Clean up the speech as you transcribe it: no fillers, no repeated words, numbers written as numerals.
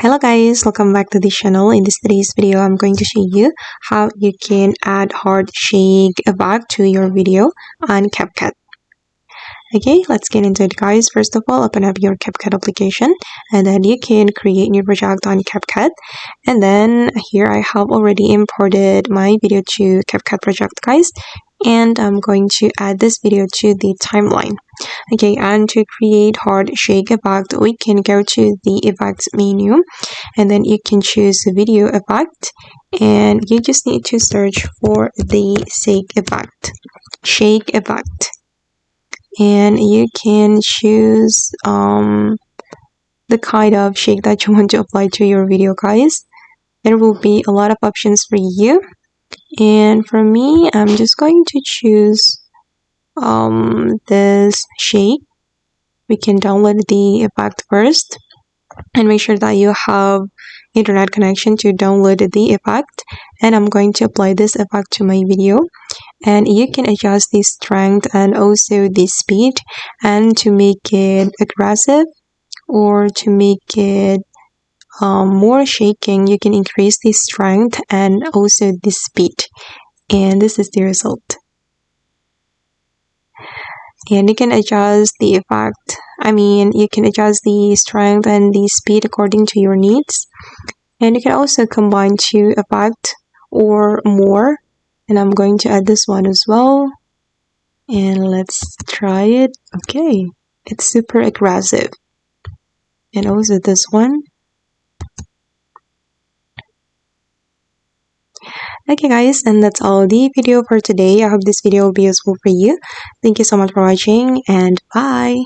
Hello guys, welcome back to the channel. In this today's video, I'm going to show you how you can add hard shake effect to your video on CapCut. Okay, let's get into it guys. First of all, open up your CapCut application and then you can create new project on CapCut. And then here I have already imported my video to CapCut project guys. And I'm going to add this video to the timeline. Okay, and to create hard shake effect, we can go to the effects menu and then you can choose video effect and you just need to search for the shake effect, and you can choose the kind of shake that you want to apply to your video guys. There will be a lot of options for you, and for me I'm just going to choose this shake. We can download the effect first and make sure that you have internet connection to download the effect, and I'm going to apply this effect to my video. And you can adjust the strength and also the speed, and to make it aggressive or to make it more shaking, you can increase the strength and also the speed, and this is the result. And you can adjust the effect, you can adjust the strength and the speed according to your needs. And you can also combine two effects or more. And I'm going to add this one as well. And let's try it. Okay, it's super aggressive. And also this one. Okay guys, and that's all the video for today. I hope this video will be useful for you. Thank you so much for watching and bye.